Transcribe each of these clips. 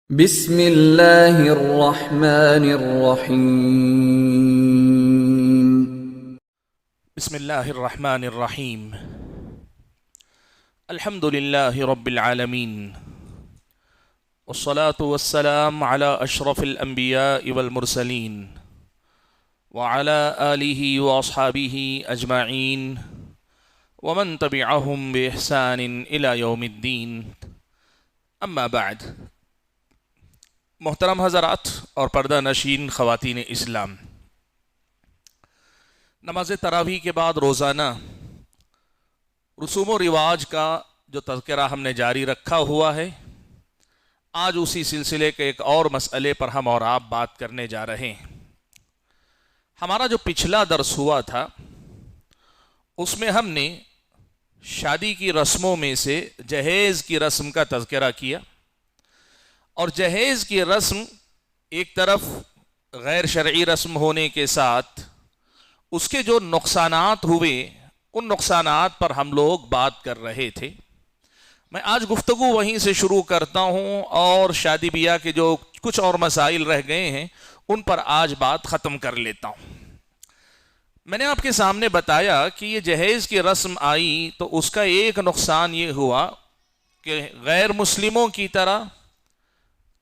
بسم اللہ الرحمن الرحیم بسم اللہ الرحمن الرحیم الحمد للہ رب العالمین والصلاة والسلام على اشرف الانبیاء والمرسلین وعلى آلہ واصحابہ اجمعین ومن تبعہم بإحسان الى یوم الدین اما بعد۔ محترم حضرات اور پردہ نشین خواتین اسلام، نماز تراویح کے بعد روزانہ رسوم و رواج کا جو تذکرہ ہم نے جاری رکھا ہوا ہے، آج اسی سلسلے کے ایک اور مسئلے پر ہم اور آپ بات کرنے جا رہے ہیں۔ ہمارا جو پچھلا درس ہوا تھا اس میں ہم نے شادی کی رسموں میں سے جہیز کی رسم کا تذکرہ کیا، اور جہیز کی رسم ایک طرف غیر شرعی رسم ہونے کے ساتھ اس کے جو نقصانات ہوئے ان نقصانات پر ہم لوگ بات کر رہے تھے۔ میں آج گفتگو وہیں سے شروع کرتا ہوں اور شادی بیاہ کے جو کچھ اور مسائل رہ گئے ہیں ان پر آج بات ختم کر لیتا ہوں۔ میں نے آپ کے سامنے بتایا کہ یہ جہیز کی رسم آئی تو اس کا ایک نقصان یہ ہوا کہ غیر مسلموں کی طرح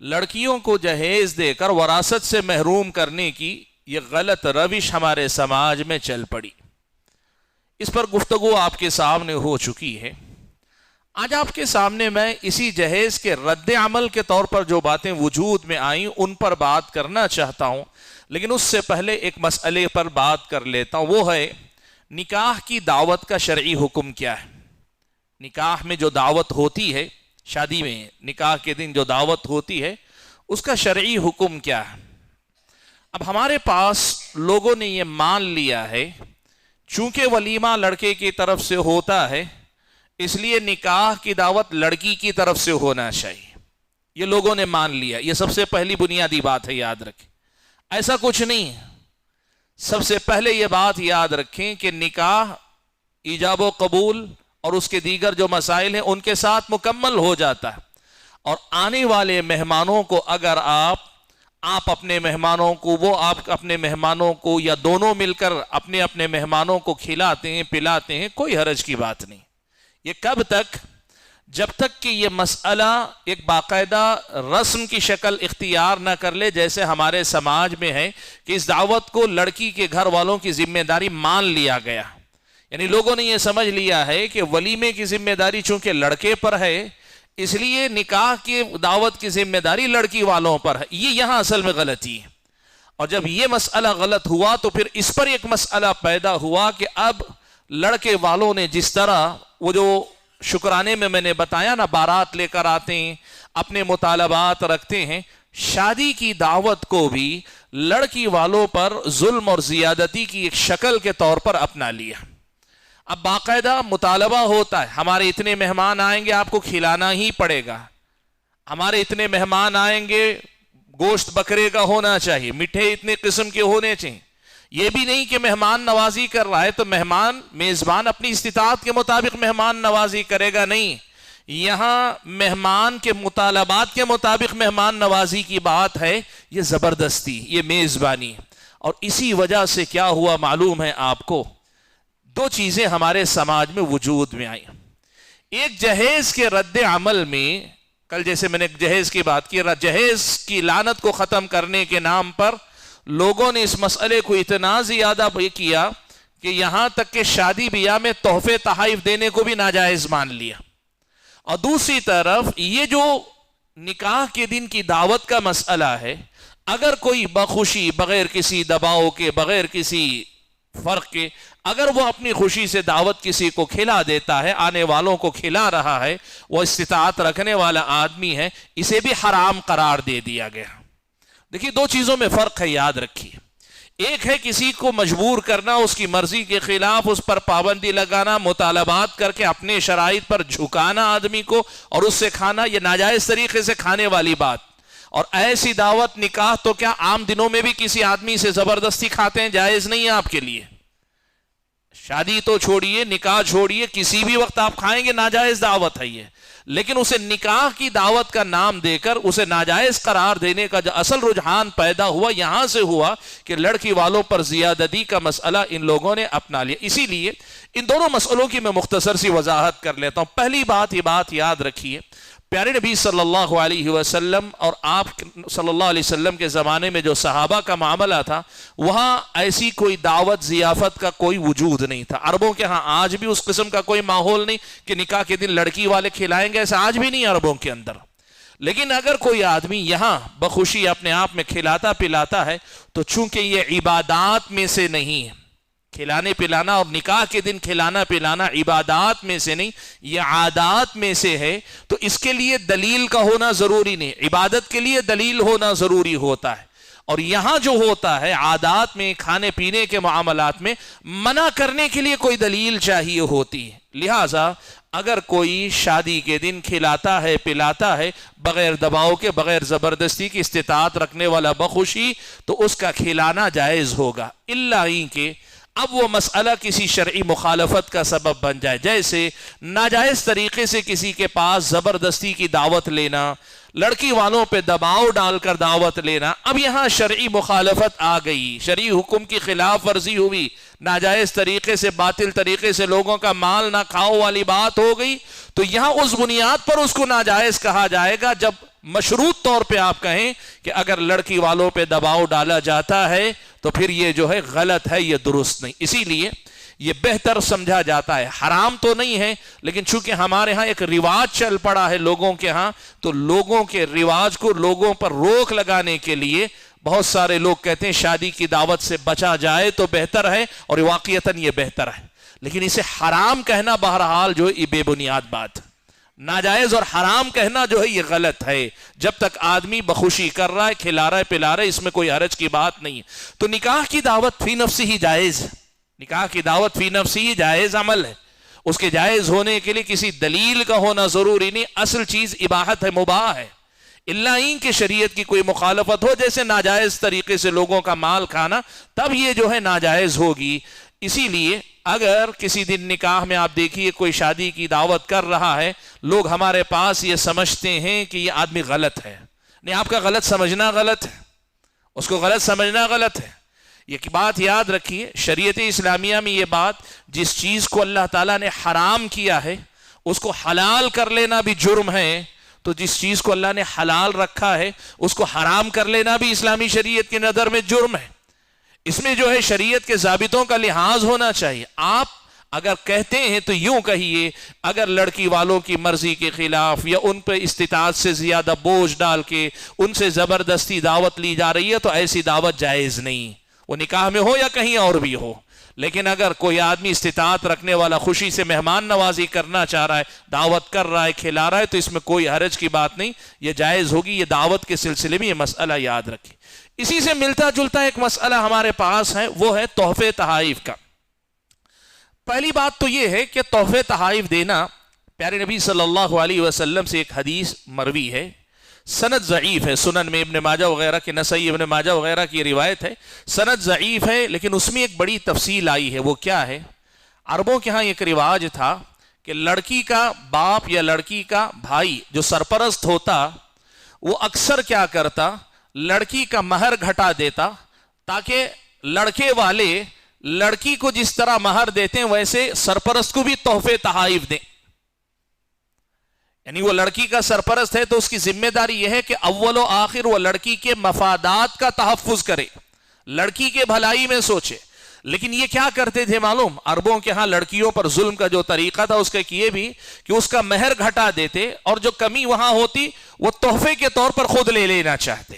لڑکیوں کو جہیز دے کر وراثت سے محروم کرنے کی یہ غلط روش ہمارے سماج میں چل پڑی۔ اس پر گفتگو آپ کے سامنے ہو چکی ہے۔ آج آپ کے سامنے میں اسی جہیز کے رد عمل کے طور پر جو باتیں وجود میں آئیں ان پر بات کرنا چاہتا ہوں، لیکن اس سے پہلے ایک مسئلے پر بات کر لیتا ہوں، وہ ہے نکاح کی دعوت کا شرعی حکم کیا ہے۔ نکاح میں جو دعوت ہوتی ہے، شادی میں نکاح کے دن جو دعوت ہوتی ہے اس کا شرعی حکم کیا ہے۔ اب ہمارے پاس لوگوں نے یہ مان لیا ہے چونکہ ولیمہ لڑکے کی طرف سے ہوتا ہے اس لیے نکاح کی دعوت لڑکی کی طرف سے ہونا چاہیے، یہ لوگوں نے مان لیا۔ یہ سب سے پہلی بنیادی بات ہے، یاد رکھیں ایسا کچھ نہیں ہے۔ سب سے پہلے یہ بات یاد رکھیں کہ نکاح ایجاب و قبول اور اس کے دیگر جو مسائل ہیں ان کے ساتھ مکمل ہو جاتا ہے، اور آنے والے مہمانوں کو اگر آپ اپنے مہمانوں کو آپ اپنے مہمانوں کو یا دونوں مل کر اپنے اپنے مہمانوں کو کھلاتے ہیں پلاتے ہیں، کوئی حرج کی بات نہیں۔ یہ کب تک؟ جب تک کہ یہ مسئلہ ایک باقاعدہ رسم کی شکل اختیار نہ کر لے، جیسے ہمارے سماج میں ہے کہ اس دعوت کو لڑکی کے گھر والوں کی ذمہ داری مان لیا گیا، یعنی لوگوں نے یہ سمجھ لیا ہے کہ ولیمے کی ذمہ داری چونکہ لڑکے پر ہے اس لیے نکاح کی دعوت کی ذمہ داری لڑکی والوں پر ہے۔ یہ یہاں اصل میں غلطی ہے، اور جب یہ مسئلہ غلط ہوا تو پھر اس پر ایک مسئلہ پیدا ہوا کہ اب لڑکے والوں نے جس طرح وہ جو شکرانے میں نے بتایا نا، بارات لے کر آتے ہیں، اپنے مطالبات رکھتے ہیں، شادی کی دعوت کو بھی لڑکی والوں پر ظلم اور زیادتی کی ایک شکل کے طور پر اپنا لیا۔ اب باقاعدہ مطالبہ ہوتا ہے ہمارے اتنے مہمان آئیں گے آپ کو کھلانا ہی پڑے گا، ہمارے اتنے مہمان آئیں گے گوشت بکرے کا ہونا چاہیے، میٹھے اتنے قسم کے ہونے چاہیے۔ یہ بھی نہیں کہ مہمان نوازی کر رہا ہے تو میزبان اپنی استطاعت کے مطابق مہمان نوازی کرے گا، نہیں، یہاں مہمان کے مطالبات کے مطابق مہمان نوازی کی بات ہے، یہ زبردستی، یہ میزبانی۔ اور اسی وجہ سے کیا ہوا معلوم ہے آپ کو، دو چیزیں ہمارے سماج میں وجود میں آئیں۔ ایک جہیز کے رد عمل میں، کل جیسے میں نے جہیز کی بات کی، جہیز کی لعنت کو ختم کرنے کے نام پر لوگوں نے اس مسئلے کو اتنا زیادہ کیا کہ یہاں تک کہ شادی بیاہ میں تحفے تحائف دینے کو بھی ناجائز مان لیا۔ اور دوسری طرف یہ جو نکاح کے دن کی دعوت کا مسئلہ ہے، اگر کوئی بخوشی بغیر کسی دباؤ کے بغیر کسی فرق کے اگر وہ اپنی خوشی سے دعوت کسی کو کھلا دیتا ہے، آنے والوں کو کھلا رہا ہے، وہ استطاعت رکھنے والا آدمی ہے، اسے بھی حرام قرار دے دیا گیا۔ دیکھیے دو چیزوں میں فرق ہے، یاد رکھیے۔ ایک ہے کسی کو مجبور کرنا، اس کی مرضی کے خلاف اس پر پابندی لگانا، مطالبات کر کے اپنے شرائط پر جھکانا آدمی کو اور اس سے کھانا، یہ ناجائز طریقے سے کھانے والی بات۔ اور ایسی دعوت نکاح تو کیا عام دنوں میں بھی کسی آدمی سے زبردستی کھاتے ہیں، جائز نہیں ہے آپ کے لیے۔ شادی تو چھوڑیے، نکاح چھوڑیے، کسی بھی وقت آپ کھائیں گے ناجائز دعوت ہے یہ، لیکن اسے نکاح کی دعوت کا نام دے کر اسے ناجائز قرار دینے کا جو اصل رجحان پیدا ہوا یہاں سے ہوا کہ لڑکی والوں پر زیادتی کا مسئلہ ان لوگوں نے اپنا لیا۔ اسی لیے ان دونوں مسئلوں کی میں مختصر سی وضاحت کر لیتا ہوں۔ پہلی بات یہ بات یاد رکھیے، پیارے نبی صلی اللہ علیہ وسلم اور آپ صلی اللہ علیہ وسلم کے زمانے میں جو صحابہ کا معاملہ تھا، وہاں ایسی کوئی دعوت ضیافت کا کوئی وجود نہیں تھا۔ عربوں کے ہاں آج بھی اس قسم کا کوئی ماحول نہیں کہ نکاح کے دن لڑکی والے کھلائیں گے، ایسا آج بھی نہیں عربوں کے اندر۔ لیکن اگر کوئی آدمی یہاں بخوشی اپنے آپ میں کھلاتا پلاتا ہے تو چونکہ یہ عبادات میں سے نہیں ہے، کھلانے پلانا اور نکاح کے دن کھلانا پلانا عبادات میں سے نہیں، یہ عادات میں سے ہے، تو اس کے لیے دلیل کا ہونا ضروری نہیں، عبادت کے لیے دلیل ہونا ضروری ہوتا ہے۔ اور یہاں جو ہوتا ہے عادات میں، کھانے پینے کے معاملات میں منع کرنے کے لیے کوئی دلیل چاہیے ہوتی ہے۔ لہٰذا اگر کوئی شادی کے دن کھلاتا ہے پلاتا ہے بغیر دباؤ کے، بغیر زبردستی کی استطاعت رکھنے والا بخوشی، تو اس کا کھلانا جائز ہوگا، الا کہ اب وہ مسئلہ کسی شرعی مخالفت کا سبب بن جائے، جیسے ناجائز طریقے سے کسی کے پاس زبردستی کی دعوت لینا، لڑکی والوں پہ دباؤ ڈال کر دعوت لینا۔ اب یہاں شرعی مخالفت آ گئی، شرعی حکم کی خلاف ورزی ہوئی، ناجائز طریقے سے، باطل طریقے سے لوگوں کا مال نہ کھاؤ والی بات ہو گئی، تو یہاں اس بنیاد پر اس کو ناجائز کہا جائے گا جب مشروط طور پہ آپ کہیں کہ اگر لڑکی والوں پہ دباؤ ڈالا جاتا ہے تو پھر یہ جو ہے غلط ہے، یہ درست نہیں۔ اسی لیے یہ بہتر سمجھا جاتا ہے، حرام تو نہیں ہے، لیکن چونکہ ہمارے ہاں ایک رواج چل پڑا ہے لوگوں کے ہاں، تو لوگوں کے رواج کو، لوگوں پر روک لگانے کے لیے بہت سارے لوگ کہتے ہیں شادی کی دعوت سے بچا جائے تو بہتر ہے، اور واقعتاً یہ بہتر ہے، لیکن اسے حرام کہنا بہرحال جو ہے یہ بے بنیاد بات ہے۔ ناجائز اور حرام کہنا جو ہے یہ غلط ہے۔ جب تک آدمی بخوشی کر رہا ہے، کھلا رہا ہے، پلا رہا ہے، اس میں کوئی حرج کی بات نہیں ہے۔ تو نکاح کی دعوت فی نفسی ہی جائز ہے، نکاح کی دعوت فی نفسی ہی جائز عمل ہے۔ اس کے جائز ہونے کے لیے کسی دلیل کا ہونا ضروری نہیں، اصل چیز اباحت ہے، مباح ہے، الا ان کہ شریعت کی کوئی مخالفت ہو، جیسے ناجائز طریقے سے لوگوں کا مال کھانا، تب یہ جو ہے ناجائز ہوگی۔ اسی لیے اگر کسی دن نکاح میں آپ دیکھیے کوئی شادی کی دعوت کر رہا ہے، لوگ ہمارے پاس یہ سمجھتے ہیں کہ یہ آدمی غلط ہے۔ نہیں، آپ کا غلط سمجھنا غلط ہے، اس کو غلط سمجھنا غلط ہے۔ یہ بات یاد رکھیے، شریعت اسلامیہ میں یہ بات، جس چیز کو اللہ تعالیٰ نے حرام کیا ہے اس کو حلال کر لینا بھی جرم ہے، تو جس چیز کو اللہ نے حلال رکھا ہے اس کو حرام کر لینا بھی اسلامی شریعت کی نظر میں جرم ہے۔ اس میں جو ہے شریعت کے ضابطوں کا لحاظ ہونا چاہیے۔ آپ اگر کہتے ہیں تو یوں کہیے، اگر لڑکی والوں کی مرضی کے خلاف یا ان پہ استطاعت سے زیادہ بوجھ ڈال کے ان سے زبردستی دعوت لی جا رہی ہے تو ایسی دعوت جائز نہیں، وہ نکاح میں ہو یا کہیں اور بھی ہو۔ لیکن اگر کوئی آدمی استطاعت رکھنے والا خوشی سے مہمان نوازی کرنا چاہ رہا ہے، دعوت کر رہا ہے، کھلا رہا ہے، تو اس میں کوئی حرج کی بات نہیں، یہ جائز ہوگی۔ یہ دعوت کے سلسلے میں یہ مسئلہ یاد رکھیں۔ اسی سے ملتا جلتا ایک مسئلہ ہمارے پاس ہے، وہ ہے تحفے تحائف کا۔ پہلی بات تو یہ ہے کہ تحفے تحائف دینا، پیارے نبی صلی اللہ علیہ وسلم سے ایک حدیث مروی ہے، سند ضعیف ہے، سنن میں ابن ماجہ وغیرہ کے، نسائی ابن ماجہ وغیرہ کی روایت ہے، سند ضعیف ہے، لیکن اس میں ایک بڑی تفصیل آئی ہے۔ وہ کیا ہے؟ عربوں کے ہاں ایک رواج تھا کہ لڑکی کا باپ یا لڑکی کا بھائی جو سرپرست ہوتا، وہ اکثر کیا کرتا، لڑکی کا مہر گھٹا دیتا تاکہ لڑکے والے لڑکی کو جس طرح مہر دیتے ہیں ویسے سرپرست کو بھی تحفے تحائف دیں۔ یعنی وہ لڑکی کا سرپرست ہے تو اس کی ذمہ داری یہ ہے کہ اول و آخر وہ لڑکی کے مفادات کا تحفظ کرے، لڑکی کے بھلائی میں سوچے۔ لیکن یہ کیا کرتے تھے معلوم؟ عربوں کے ہاں لڑکیوں پر ظلم کا جو طریقہ تھا اس کا یہ بھی کہ اس کا مہر گھٹا دیتے، اور جو کمی وہاں ہوتی وہ تحفے کے طور پر خود لے لینا چاہتے۔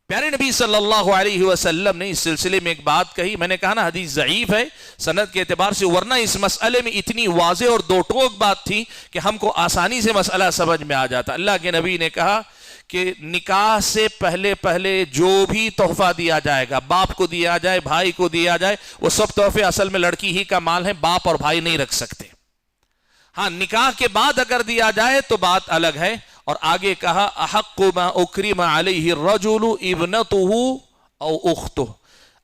پیارے نبی صلی اللہ علیہ وسلم نے اس سلسلے میں ایک بات کہی، میں نے کہا نا حدیث ضعیف ہے سند کے اعتبار سے، ورنہ اس مسئلے میں اتنی واضح اور دو ٹوک بات تھی کہ ہم کو آسانی سے مسئلہ سمجھ میں آ جاتا۔ اللہ کے نبی نے کہا کہ نکاح سے پہلے جو بھی تحفہ دیا جائے گا، باپ کو دیا جائے، بھائی کو دیا جائے، وہ سب تحفے اصل میں لڑکی ہی کا مال ہے، باپ اور بھائی نہیں رکھ سکتے۔ ہاں، نکاح کے بعد اگر دیا جائے تو بات الگ ہے۔ اور آگے کہا احق ما اکرم علیہ الرجل ابنتہ او اختہ،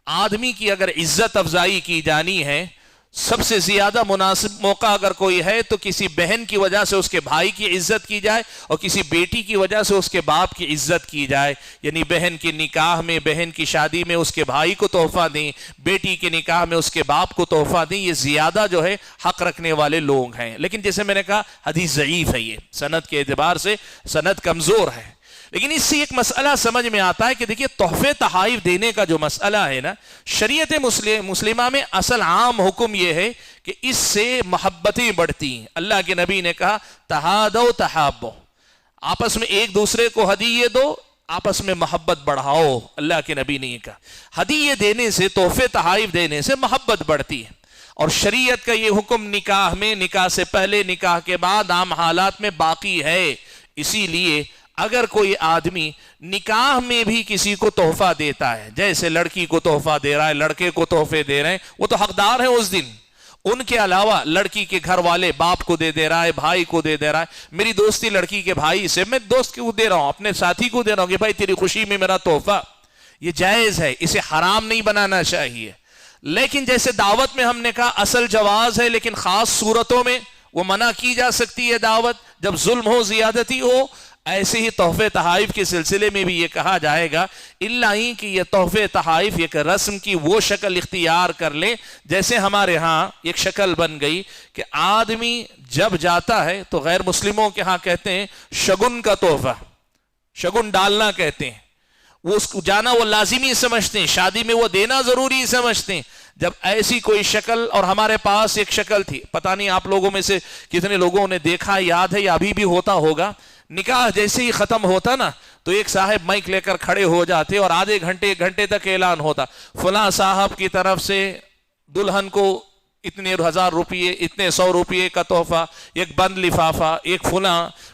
آدمی کی اگر عزت افزائی کی جانی ہے، سب سے زیادہ مناسب موقع اگر کوئی ہے تو کسی بہن کی وجہ سے اس کے بھائی کی عزت کی جائے اور کسی بیٹی کی وجہ سے اس کے باپ کی عزت کی جائے. یعنی بہن کے نکاح میں، بہن کی شادی میں اس کے بھائی کو تحفہ دیں، بیٹی کے نکاح میں اس کے باپ کو تحفہ دیں. یہ زیادہ جو ہے حق رکھنے والے لوگ ہیں. لیکن جیسے میں نے کہا حدیث ضعیف ہے، یہ سند کے اعتبار سے سند کمزور ہے. لیکن اس سے ایک مسئلہ سمجھ میں آتا ہے کہ دیکھیے تحفے تحائف دینے کا جو مسئلہ ہے نا، شریعت مسلمہ میں اصل عام حکم یہ ہے کہ اس سے محبتیں بڑھتی ہیں. اللہ کے نبی نے کہا تہادو تحابو، آپس میں ایک دوسرے کو ہدیے دو، آپس میں محبت بڑھاؤ. اللہ کے نبی نے یہ کہا ہدیے دینے سے، تحفے تحائف دینے سے محبت بڑھتی ہے. اور شریعت کا یہ حکم نکاح میں، نکاح سے پہلے، نکاح کے بعد عام حالات میں باقی ہے. اسی لیے اگر کوئی آدمی نکاح میں بھی کسی کو تحفہ دیتا ہے، جیسے لڑکی کو تحفہ دے رہا ہے، لڑکے کو تحفے دے رہے ہیں، وہ تو حقدار ہیں اس دن. ان کے علاوہ لڑکی کے گھر والے باپ کو دے رہا ہے، بھائی کو دے رہا ہے. میری دوستی لڑکی کے بھائی سے، میں دوست کو دے رہا ہوں، اپنے ساتھی کو دے رہا ہوں کہ بھائی تیری خوشی میں میرا تحفہ. یہ جائز ہے، اسے حرام نہیں بنانا چاہیے. لیکن جیسے دعوت میں ہم نے کہا اصل جواز ہے، لیکن خاص صورتوں میں وہ منع کی جا سکتی ہے دعوت، جب ظلم ہو، زیادتی ہو. ایسے ہی تحفے تحائف کے سلسلے میں بھی یہ کہا جائے گا الا ہی کہ یہ تحفے تحائف ایک رسم کی وہ شکل اختیار کر لے. جیسے ہمارے ہاں ایک شکل بن گئی کہ آدمی جب جاتا ہے تو غیر مسلموں کے ہاں کہتے ہیں شگن کا تحفہ، شگن ڈالنا کہتے ہیں. وہ اس کو جانا وہ لازمی سمجھتے ہیں، شادی میں وہ دینا ضروری سمجھتے ہیں. جب ایسی کوئی شکل، اور ہمارے پاس ایک شکل تھی، پتہ نہیں آپ لوگوں میں سے کتنے لوگوں نے دیکھا، یاد ہے یا ابھی بھی ہوتا ہوگا. نکاح جیسے ہی ختم ہوتا نا تو ایک صاحب مائک لے کر کھڑے ہو جاتے اور آدھے گھنٹے، ایک گھنٹے تک اعلان ہوتا فلاں صاحب کی طرف سے دلہن کو اتنے 1000 روپیے، اتنے 100 روپیے کا تحفہ، ایک بند لفافہ، ایک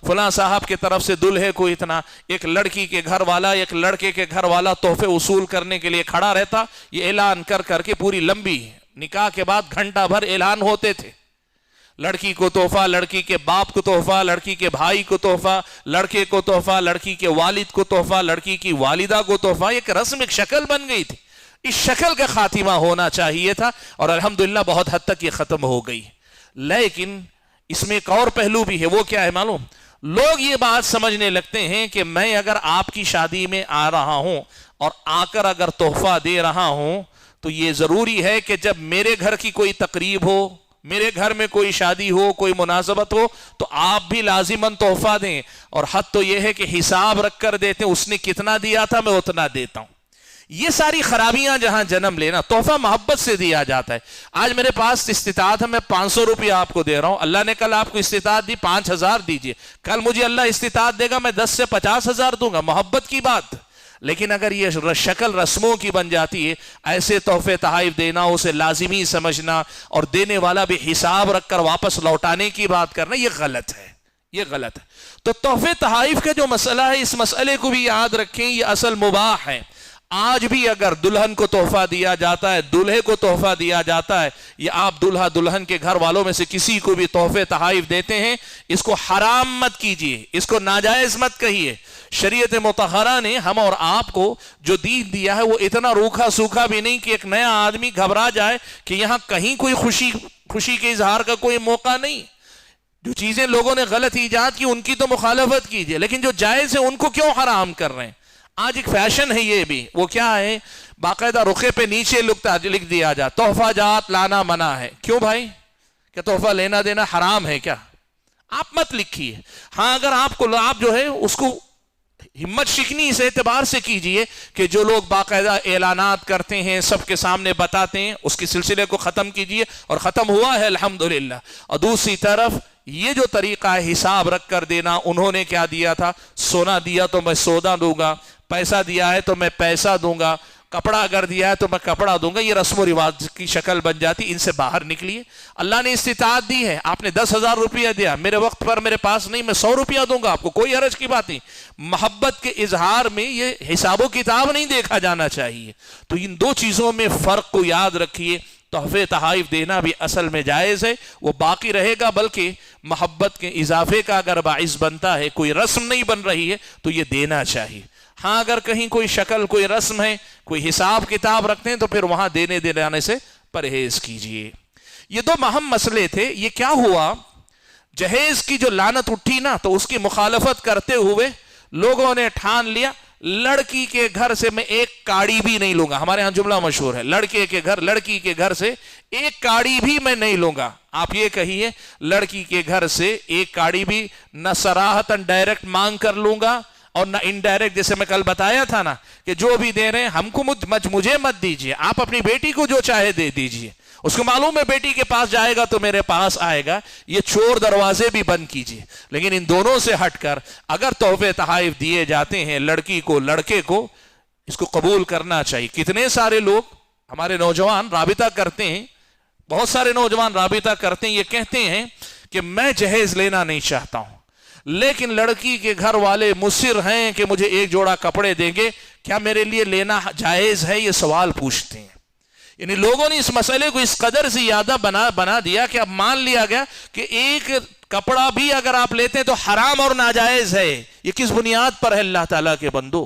فلاں صاحب کی طرف سے دلہے کو اتنا. ایک لڑکی کے گھر والا، ایک لڑکے کے گھر والا تحفے وصول کرنے کے لیے کھڑا رہتا. یہ اعلان کر کر کے پوری لمبی نکاح کے بعد گھنٹہ بھر اعلان ہوتے تھے. لڑکی کو تحفہ، لڑکی کے باپ کو تحفہ، لڑکی کے بھائی کو تحفہ، لڑکے کو تحفہ، لڑکی کے والد کو تحفہ، لڑکی کی والدہ کو تحفہ. ایک رسم، ایک شکل بن گئی تھی. اس شکل کا خاتمہ ہونا چاہیے تھا اور الحمدللہ بہت حد تک یہ ختم ہو گئی. لیکن اس میں ایک اور پہلو بھی ہے. وہ کیا ہے معلوم؟ لوگ یہ بات سمجھنے لگتے ہیں کہ میں اگر آپ کی شادی میں آ رہا ہوں اور آ کر اگر تحفہ دے رہا ہوں تو یہ ضروری ہے کہ جب میرے گھر کی کوئی تقریب ہو، میرے گھر میں کوئی شادی ہو، کوئی مناسبت ہو، تو آپ بھی لازماً تحفہ دیں. اور حد تو یہ ہے کہ حساب رکھ کر دیتے ہیں، اس نے کتنا دیا تھا میں اتنا دیتا ہوں. یہ ساری خرابیاں جہاں جنم لینا. تحفہ محبت سے دیا جاتا ہے. آج میرے پاس استطاعت ہے، میں 500 روپیہ آپ کو دے رہا ہوں. اللہ نے کل آپ کو استطاعت دی 5000 دیجئے. کل مجھے اللہ استطاعت دے گا، میں 10 سے 50,000 دوں گا. محبت کی بات. لیکن اگر یہ شکل رسموں کی بن جاتی ہے، ایسے تحفے تحائف دینا، اسے لازمی سمجھنا اور دینے والا بھی حساب رکھ کر واپس لوٹانے کی بات کرنا، یہ غلط ہے. یہ غلط ہے. تو تحفے تحائف کا جو مسئلہ ہے، اس مسئلے کو بھی یاد رکھیں، یہ اصل مباح ہے. آج بھی اگر دلہن کو تحفہ دیا جاتا ہے، دلہے کو تحفہ دیا جاتا ہے، یا آپ دلہا دلہن کے گھر والوں میں سے کسی کو بھی تحفے تحائف دیتے ہیں، اس کو حرام مت کیجیے، اس کو ناجائز مت کہیے. شریعت مطہرہ نے ہم اور آپ کو جو دین دیا ہے وہ اتنا روکھا سوکھا بھی نہیں کہ ایک نیا آدمی گھبرا جائے کہ یہاں کہیں کوئی خوشی کے اظہار کا کوئی موقع نہیں. جو چیزیں لوگوں نے غلط ایجاد کی ان کی تو مخالفت کیجیے، لیکن جو جائز ہے ان کو کیوں حرام کر رہے ہیں؟ آج ایک فیشن ہے یہ بھی. وہ کیا ہے؟ باقاعدہ رخے پہ نیچے لکھ دیا جا تحفہ جات لانا منع ہے. کیوں بھائی؟ کیا تحفہ لینا دینا حرام ہے کیا؟ آپ مت لکھیے. ہاں اگر آپ جو ہے اس کو ہمت شکنی اس اعتبار سے کیجئے کہ جو لوگ باقاعدہ اعلانات کرتے ہیں، سب کے سامنے بتاتے ہیں، اس کے سلسلے کو ختم کیجئے. اور ختم ہوا ہے الحمدللہ. اور دوسری طرف یہ جو طریقہ ہے حساب رکھ کر دینا، انہوں نے کیا دیا تھا؟ سونا دیا تو میں سونا دوں گا، پیسہ دیا ہے تو میں پیسہ دوں گا، کپڑا اگر دیا ہے تو میں کپڑا دوں گا. یہ رسم و رواج کی شکل بن جاتی. ان سے باہر نکلیے. اللہ نے استطاعت دی ہے، آپ نے 10,000 روپیہ دیا، میرے وقت پر میرے پاس نہیں، میں 100 روپیہ دوں گا آپ کو، کوئی حرج کی بات نہیں. محبت کے اظہار میں یہ حساب و کتاب نہیں دیکھا جانا چاہیے. تو ان دو چیزوں میں فرق کو یاد رکھیے. تحفے تحائف دینا بھی اصل میں جائز ہے، وہ باقی رہے گا، بلکہ محبت کے اضافے کا اگر باعث بنتا ہے، کوئی رسم نہیں بن رہی ہے تو یہ دینا چاہیے. ہاں اگر کہیں کوئی شکل، کوئی رسم ہے، کوئی حساب کتاب رکھتے ہیں تو پھر وہاں دینے دلانے سے پرہیز کیجئے. یہ دو اہم مسئلے تھے. یہ کیا ہوا، جہیز کی جو لعنت اٹھی نا، تو اس کی مخالفت کرتے ہوئے لوگوں نے ٹھان لیا لڑکی کے گھر سے میں ایک کاڑی بھی نہیں لوں گا. ہمارے ہاں جملہ مشہور ہے، لڑکی کے گھر سے ایک کاڑی بھی میں نہیں لوں گا. آپ یہ کہیے لڑکی کے گھر سے ایک کاڑی بھی نہ صراحتاً ڈائریکٹ مانگ کر لوں گا اور نہ انڈائریکٹ، جیسے میں کل بتایا تھا نا کہ جو بھی دے رہے ہیں ہم کو مجھے مت دیجیے، آپ اپنی بیٹی کو جو چاہے دے دیجیے. اس کو معلوم ہے بیٹی کے پاس جائے گا تو میرے پاس آئے گا، یہ چور دروازے بھی بند کیجیے. لیکن ان دونوں سے ہٹ کر اگر تحفے تحائف دیے جاتے ہیں لڑکی کو لڑکے کو، اس کو قبول کرنا چاہیے. کتنے سارے لوگ ہمارے نوجوان رابطہ کرتے ہیں، بہت سارے نوجوان رابطہ کرتے ہیں، یہ کہتے ہیں کہ میں جہیز لینا نہیں چاہتا ہوں، لیکن لڑکی کے گھر والے مصر ہیں کہ مجھے ایک جوڑا کپڑے دیں گے، کیا میرے لیے لینا جائز ہے؟ یہ سوال پوچھتے ہیں. یعنی لوگوں نے اس مسئلے کو اس قدر زیادہ بنا دیا کہ اب مان لیا گیا کہ ایک کپڑا بھی اگر آپ لیتے ہیں تو حرام اور ناجائز ہے. یہ کس بنیاد پر ہے اللہ تعالیٰ کے بندو؟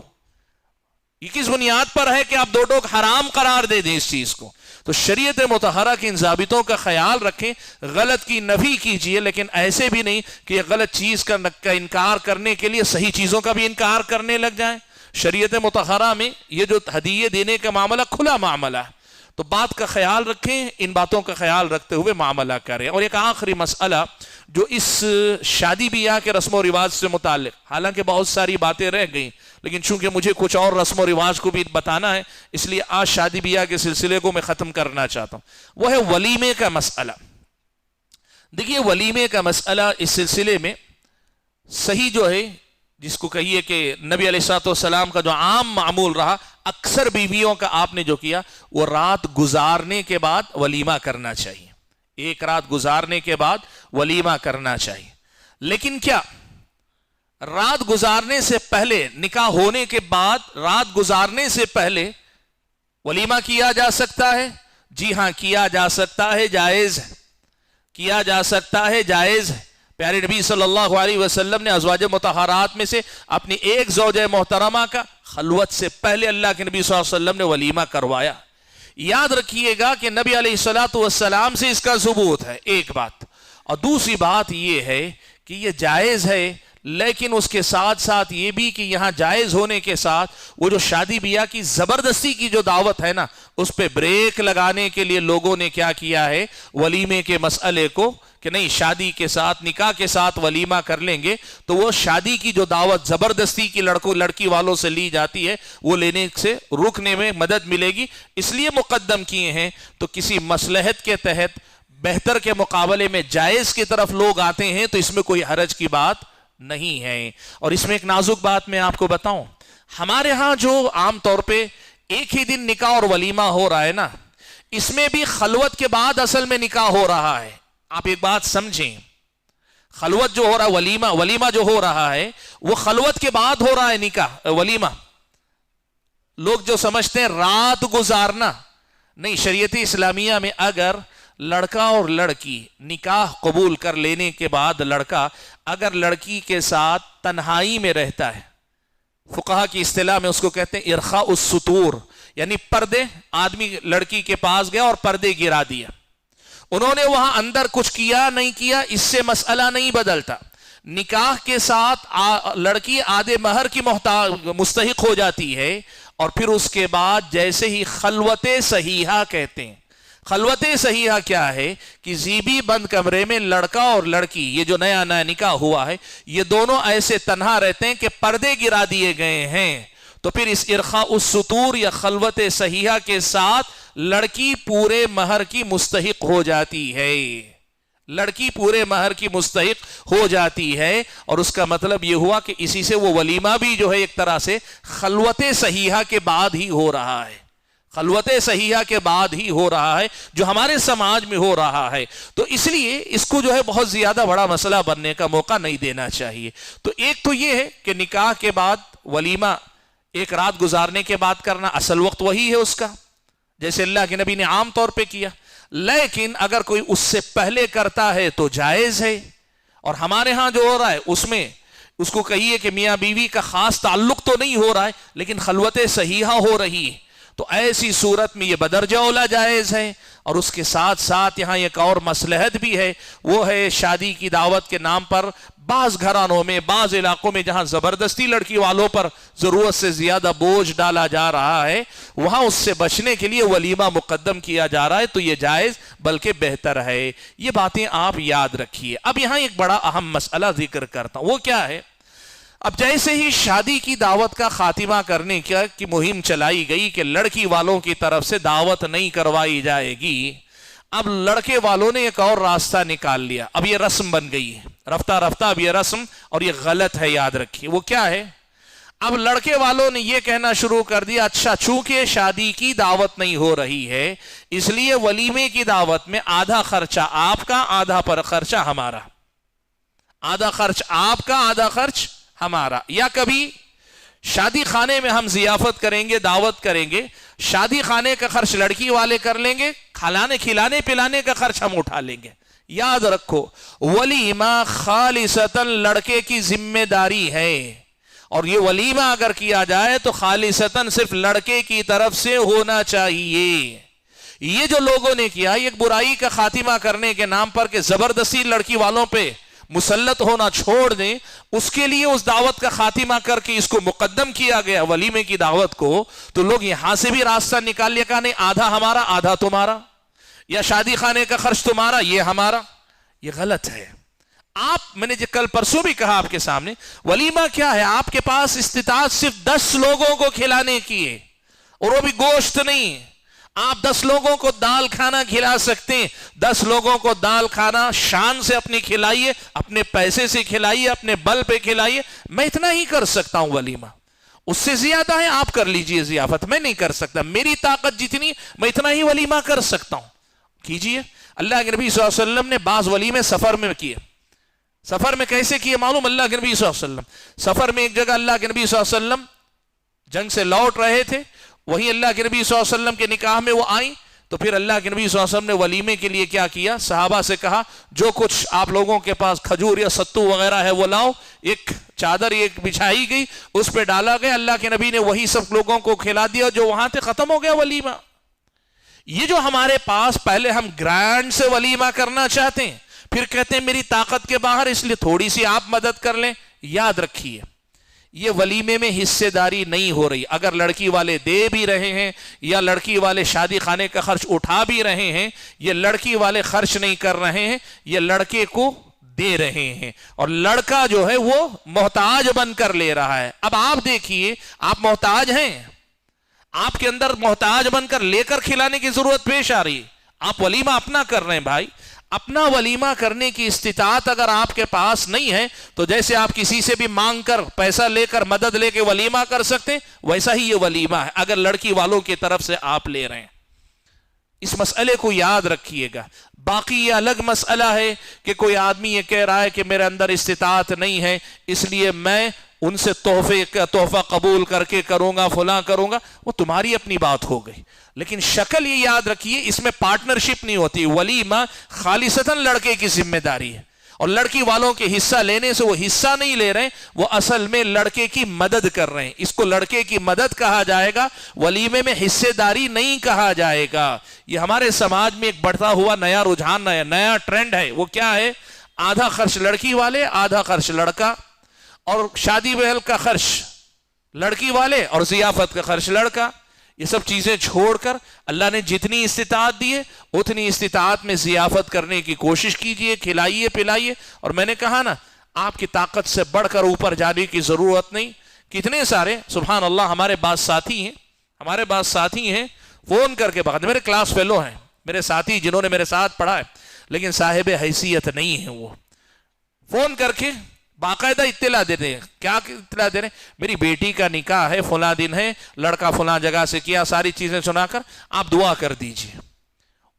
یہ کس بنیاد پر ہے کہ آپ دو ٹوک حرام قرار دے دیں اس چیز کو؟ تو شریعت مطہرہ کے ان ضابطوں کا خیال رکھیں، غلط کی نفی کیجئے، لیکن ایسے بھی نہیں کہ یہ غلط چیز کا انکار کرنے کے لیے صحیح چیزوں کا بھی انکار کرنے لگ جائیں. شریعت مطہرہ میں یہ جو ہدیے دینے کا معاملہ کھلا معاملہ ہے، تو بات کا خیال رکھیں، ان باتوں کا خیال رکھتے ہوئے معاملہ کریں. اور ایک آخری مسئلہ جو اس شادی بیاہ کے رسم و رواج سے متعلق، حالانکہ بہت ساری باتیں رہ گئیں لیکن چونکہ مجھے کچھ اور رسم و رواج کو بھی بتانا ہے، اس لیے آج شادی بیاہ کے سلسلے کو میں ختم کرنا چاہتا ہوں. وہ ہے ولیمے کا مسئلہ. دیکھیے ولیمے کا مسئلہ اس سلسلے میں صحیح جو ہے، جس کو کہیے کہ نبی علیہ السلام کا جو عام معمول رہا، اکثر بیویوں کا آپ نے جو کیا وہ رات گزارنے کے بعد ولیمہ کرنا چاہیے. ایک رات گزارنے کے بعد ولیمہ کرنا چاہیے. لیکن کیا رات گزارنے سے پہلے، نکاح ہونے کے بعد رات گزارنے سے پہلے ولیمہ کیا جا سکتا ہے؟ جی ہاں، کیا جا سکتا ہے، جائز ہے. کیا جا سکتا ہے، جائز ہے. پیارے نبی صلی اللہ علیہ وسلم نے ازواج مطہرات میں سے اپنی ایک زوجہ محترمہ کا خلوت سے پہلے اللہ کے نبی صلی اللہ علیہ وسلم نے ولیمہ کروایا. یاد رکھیے گا کہ نبی علیہ السلام سے اس کا ثبوت ہے، ایک بات. اور دوسری بات یہ ہے کہ یہ جائز ہے، لیکن اس کے ساتھ ساتھ یہ بھی کہ یہاں جائز ہونے کے ساتھ وہ جو شادی بیاہ کی زبردستی کی جو دعوت ہے نا، اس پہ بریک لگانے کے لیے لوگوں نے کیا کیا ہے، ولیمے کے مسئلے کو کہ نہیں، شادی کے ساتھ، نکاح کے ساتھ ولیمہ کر لیں گے تو وہ شادی کی جو دعوت زبردستی کی لڑکی والوں سے لی جاتی ہے وہ لینے سے رکنے میں مدد ملے گی، اس لیے مقدم کیے ہیں. تو کسی مصلحت کے تحت بہتر کے مقابلے میں جائز کی طرف لوگ آتے ہیں تو اس میں کوئی حرج کی بات نہیں ہے. اور اس میں ایک نازک بات میں آپ کو بتاؤں، ہمارے ہاں جو عام طور پہ ایک ہی دن نکاح اور ولیمہ ہو رہا ہے نا، اس میں بھی خلوت کے بعد اصل میں نکاح ہو رہا ہے. آپ ایک بات سمجھیں، خلوت جو ہو رہا ہے، ولیمہ جو ہو رہا ہے وہ خلوت کے بعد ہو رہا ہے. نکاح ولیمہ لوگ جو سمجھتے ہیں رات گزارنا، نہیں. شریعت اسلامیہ میں اگر لڑکا اور لڑکی نکاح قبول کر لینے کے بعد لڑکا اگر لڑکی کے ساتھ تنہائی میں رہتا ہے، فقہا کی اصطلاح میں اس کو کہتے ہیں ارخاء السطور، یعنی پردے، آدمی لڑکی کے پاس گیا اور پردے گرا دیا، انہوں نے وہاں اندر کچھ کیا نہیں کیا، اس سے مسئلہ نہیں بدلتا. نکاح کے ساتھ لڑکی آدھے مہر کی مستحق ہو جاتی ہے، اور پھر اس کے بعد جیسے ہی خلوت صحیحہ کہتے ہیں. خلوت صحیحہ کیا ہے کہ زیبی بند کمرے میں لڑکا اور لڑکی، یہ جو نیا نکاح ہوا ہے، یہ دونوں ایسے تنہا رہتے ہیں کہ پردے گرا دیے گئے ہیں. تو پھر اس ارخاء السطور یا خلوت صحیحہ کے ساتھ لڑکی پورے مہر کی مستحق ہو جاتی ہے. لڑکی پورے مہر کی مستحق ہو جاتی ہے، اور اس کا مطلب یہ ہوا کہ اسی سے وہ ولیمہ بھی جو ہے ایک طرح سے خلوت صحیحہ کے بعد ہی ہو رہا ہے. خلوت صحیحہ کے بعد ہی ہو رہا ہے جو ہمارے سماج میں ہو رہا ہے. تو اس لیے اس کو جو ہے بہت زیادہ بڑا مسئلہ بننے کا موقع نہیں دینا چاہیے. تو ایک تو یہ ہے کہ نکاح کے بعد ولیمہ ایک رات گزارنے کے بعد کرنا، اصل وقت وہی ہے اس کا، جیسے اللہ کے نبی نے عام طور پہ کیا. لیکن اگر کوئی اس سے پہلے کرتا ہے تو جائز ہے. اور ہمارے ہاں جو ہو رہا ہے اس میں اس کو کہیے کہ میاں بیوی کا خاص تعلق تو نہیں ہو رہا ہے، لیکن خلوت صحیحہ ہو رہی ہے. تو ایسی صورت میں یہ بدرجہ اولا جائز ہے. اور اس کے ساتھ ساتھ یہاں ایک اور مصلحت بھی ہے، وہ ہے شادی کی دعوت کے نام پر بعض گھرانوں میں، بعض علاقوں میں جہاں زبردستی لڑکی والوں پر ضرورت سے زیادہ بوجھ ڈالا جا رہا ہے، وہاں اس سے بچنے کے لیے ولیمہ مقدم کیا جا رہا ہے. تو یہ جائز بلکہ بہتر ہے. یہ باتیں آپ یاد رکھیے. اب یہاں ایک بڑا اہم مسئلہ ذکر کرتا ہوں، وہ کیا ہے؟ اب جیسے ہی شادی کی دعوت کا خاتمہ کرنے کی مہم چلائی گئی کہ لڑکی والوں کی طرف سے دعوت نہیں کروائی جائے گی، اب لڑکے والوں نے ایک اور راستہ نکال لیا. اب یہ رسم بن گئی ہے رفتہ رفتہ. اب یہ رسم اور یہ غلط ہے، یاد رکھیے. وہ کیا ہے؟ اب لڑکے والوں نے یہ کہنا شروع کر دیا، اچھا چونکہ شادی کی دعوت نہیں ہو رہی ہے اس لیے ولیمے کی دعوت میں آدھا خرچہ آپ کا، آدھا پر خرچہ ہمارا. آدھا خرچ آپ کا، آدھا خرچ ہمارا. یا کبھی شادی خانے میں ہم ضیافت کریں گے، دعوت کریں گے، شادی خانے کا خرچ لڑکی والے کر لیں گے، کھلانے پلانے کا خرچ ہم اٹھا لیں گے. یاد رکھو ولیمہ خالصتاً لڑکے کی ذمہ داری ہے، اور یہ ولیمہ اگر کیا جائے تو خالصتاً صرف لڑکے کی طرف سے ہونا چاہیے. یہ جو لوگوں نے کیا ایک برائی کا خاتمہ کرنے کے نام پر کہ زبردستی لڑکی والوں پہ مسلط ہونا چھوڑ دیں، اس کے لیے اس دعوت کا خاتمہ کر کے اس کو مقدم کیا گیا ولیمے کی دعوت کو. تو لوگ یہاں سے بھی راستہ نکال لیا کہ نہیں آدھا ہمارا آدھا تمہارا، یا شادی خانے کا خرچ تمہارا یہ ہمارا. یہ غلط ہے. میں نے کل پرسوں بھی کہا آپ کے سامنے، ولیمہ کیا ہے؟ آپ کے پاس استطاعت صرف 10 لوگوں کو کھلانے کی ہے، اور وہ بھی گوشت نہیں. آپ 10 لوگوں کو دال کھانا کھلا سکتے ہیں. 10 لوگوں کو دال کھانا شان سے اپنی کھلائیے، اپنے پیسے سے کھلائیے، اپنے بل پہ کھلائیے. میں اتنا ہی کر سکتا ہوں ولیمہ. اس سے زیادہ ہے آپ کر لیجئے ضیافت، میں نہیں کر سکتا. میری طاقت جتنی میں اتنا ہی ولیمہ کر سکتا ہوں. کیجئے. اللہ کے نبی صلی اللہ علیہ وسلم نے بعض ولیمے سفر میں کیے. سفر میں کیسے کیے معلوم؟ اللہ کے نبی صلی اللہ علیہ وسلم سفر میں ایک جگہ اللہ کے نبی صلی اللہ علیہ وسلم جنگ سے لوٹ رہے تھے، وہیں اللہ کے نبی صلی اللہ علیہ وسلم کے نکاح میں وہ آئیں. تو پھر اللہ کے نبی صلی اللہ علیہ وسلم نے ولیمے کے لیے کیا کیا؟ صحابہ سے کہا جو کچھ آپ لوگوں کے پاس کھجور یا ستو وغیرہ ہے وہ لاؤ. ایک چادر ایک بچھائی گئی، اس پہ ڈالا گیا. اللہ کے نبی نے وہی سب لوگوں کو کھلا دیا جو وہاں تھے. ختم ہو گیا ولیمہ. یہ جو ہمارے پاس پہلے ہم گرینڈ سے ولیمہ کرنا چاہتے ہیں، پھر کہتے ہیں میری طاقت کے باہر، اس لیے تھوڑی سی آپ مدد کر لیں. یاد رکھیے یہ ولیمے میں حصے داری نہیں ہو رہی. اگر لڑکی والے دے بھی رہے ہیں یا لڑکی والے شادی خانے کا خرچ اٹھا بھی رہے ہیں، یہ لڑکی والے خرچ نہیں کر رہے ہیں، یہ لڑکے کو دے رہے ہیں. اور لڑکا جو ہے وہ محتاج بن کر لے رہا ہے. اب آپ دیکھیے آپ محتاج ہیں، آپ کے اندر محتاج بن کر لے کر کھلانے کی ضرورت پیش آ رہی ہے. آپ ولیمہ اپنا کر رہے ہیں. بھائی اپنا ولیمہ کرنے کی استطاعت اگر آپ کے پاس نہیں ہے تو جیسے آپ کسی سے بھی مانگ کر پیسہ لے کر مدد لے کے ولیمہ کر سکتے ہیں، ویسا ہی یہ ولیمہ ہے اگر لڑکی والوں کی طرف سے آپ لے رہے ہیں. اس مسئلے کو یاد رکھیے گا. باقی یہ الگ مسئلہ ہے کہ کوئی آدمی یہ کہہ رہا ہے کہ میرے اندر استطاعت نہیں ہے اس لیے میں ان سے تحفہ قبول کر کے کروں گا، فلاں کروں گا. وہ تمہاری اپنی بات ہو گئی، لیکن شکل یہ یاد رکھیے اس میں پارٹنرشپ نہیں ہوتی. ولیمہ خالصتاً لڑکے کی ذمہ داری ہے، اور لڑکی والوں کے حصہ لینے سے وہ حصہ نہیں لے رہے، وہ اصل میں لڑکے کی مدد کر رہے ہیں. اس کو لڑکے کی مدد کہا جائے گا، ولیمے میں حصے داری نہیں کہا جائے گا. یہ ہمارے سماج میں ایک بڑھتا ہوا نیا رجحان، نیا ٹرینڈ ہے. وہ کیا ہے؟ آدھا خرچ لڑکی والے، آدھا خرچ لڑکا، اور شادی محل کا خرچ لڑکی والے اور ضیافت کا خرچ لڑکا. یہ سب چیزیں چھوڑ کر اللہ نے جتنی استطاعت دی ہے اتنی استطاعت میں ضیافت کرنے کی کوشش کیجئے، کھلائیے پلائیے. اور میں نے کہا نا آپ کی طاقت سے بڑھ کر اوپر جانے کی ضرورت نہیں. کتنے سارے سبحان اللہ ہمارے بعض ساتھی ہیں فون کر کے بات، میرے کلاس فیلو ہیں، میرے ساتھی جنہوں نے میرے ساتھ پڑھا ہے لیکن صاحب حیثیت نہیں ہے. وہ فون کر کے باقاعدہ اطلاع دیتے ہیں. کیا اطلاع دے رہے ہیں؟ میری بیٹی کا نکاح ہے، فلاں دن ہے، لڑکا فلاں جگہ سے کیا، ساری چیزیں سنا کر آپ دعا کر دیجئے.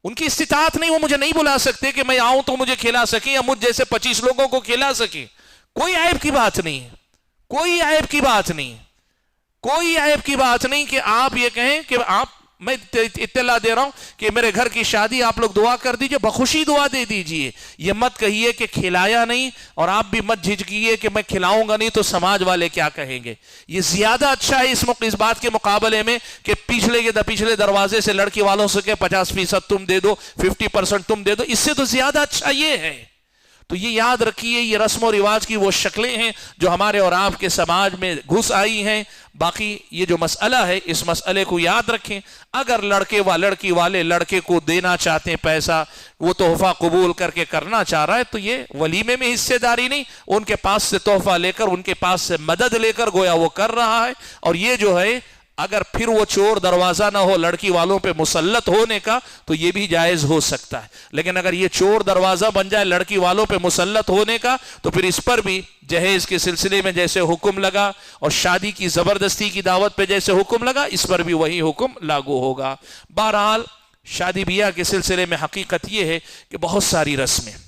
ان کی استطاعت نہیں، وہ مجھے نہیں بلا سکتے کہ میں آؤں تو مجھے کھلا سکیں یا مجھ جیسے 25 لوگوں کو کھلا سکیں. کوئی عیب کی بات نہیں ہے، کوئی عیب کی بات نہیں، کوئی عیب کی بات نہیں کہ آپ یہ کہیں کہ آپ میں اطلاع دے رہا ہوں کہ میرے گھر کی شادی آپ لوگ دعا کر دیجئے, بخوشی دعا دے دیجئے. یہ مت کہیے کہ کھلایا نہیں, اور آپ بھی مت جھجکیے کہ میں کھلاؤں گا نہیں تو سماج والے کیا کہیں گے. یہ زیادہ اچھا ہے اس بات کے مقابلے میں کہ پچھلے دروازے سے لڑکی والوں سے کہ 50% تم دے دو, 50% تم دے دو. اس سے تو زیادہ اچھا یہ ہے. تو یہ یاد رکھیے, یہ رسم و رواج کی وہ شکلیں ہیں جو ہمارے اور آپ کے سماج میں گھس آئی ہیں. باقی یہ جو مسئلہ ہے, اس مسئلے کو یاد رکھیں. اگر لڑکے و لڑکی والے لڑکے کو دینا چاہتے ہیں پیسہ, وہ تحفہ قبول کر کے کرنا چاہ رہا ہے, تو یہ ولیمے میں حصے داری نہیں, ان کے پاس سے تحفہ لے کر, ان کے پاس سے مدد لے کر گویا وہ کر رہا ہے. اور یہ جو ہے اگر پھر وہ چور دروازہ نہ ہو لڑکی والوں پہ مسلط ہونے کا, تو یہ بھی جائز ہو سکتا ہے. لیکن اگر یہ چور دروازہ بن جائے لڑکی والوں پہ مسلط ہونے کا, تو پھر اس پر بھی جہیز کے سلسلے میں جیسے حکم لگا اور شادی کی زبردستی کی دعوت پہ جیسے حکم لگا, اس پر بھی وہی حکم لاگو ہوگا. بہرحال شادی بیاہ کے سلسلے میں حقیقت یہ ہے کہ بہت ساری رسمیں ہیں.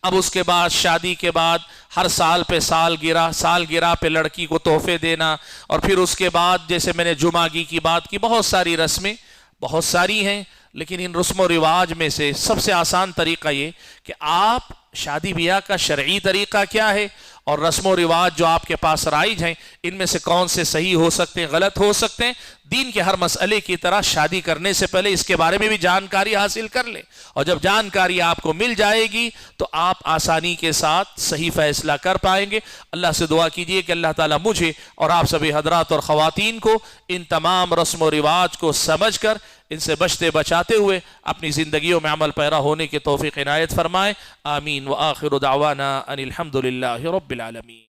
اب اس کے بعد شادی کے بعد ہر سال پہ سالگرہ پہ لڑکی کو تحفے دینا, اور پھر اس کے بعد جیسے میں نے جمعگی کی بات کی, بہت ساری رسمیں بہت ساری ہیں. لیکن ان رسم و رواج میں سے سب سے آسان طریقہ یہ کہ آپ شادی بیاہ کا شرعی طریقہ کیا ہے اور رسم و رواج جو آپ کے پاس رائج ہیں, ان میں سے کون سے صحیح ہو سکتے ہیں, غلط ہو سکتے ہیں. دین کے ہر مسئلے کی طرح شادی کرنے سے پہلے اس کے بارے میں بھی جانکاری حاصل کر لیں, اور جب جانکاری آپ کو مل جائے گی تو آپ آسانی کے ساتھ صحیح فیصلہ کر پائیں گے. اللہ سے دعا کیجئے کہ اللہ تعالیٰ مجھے اور آپ سبھی حضرات اور خواتین کو ان تمام رسم و رواج کو سمجھ کر ان سے بچتے بچاتے ہوئے اپنی زندگیوں میں عمل پیرا ہونے کی توفیق عنایت فرمائے. آمین. وآخر دعوانا ان الحمد للہ رب العالمین.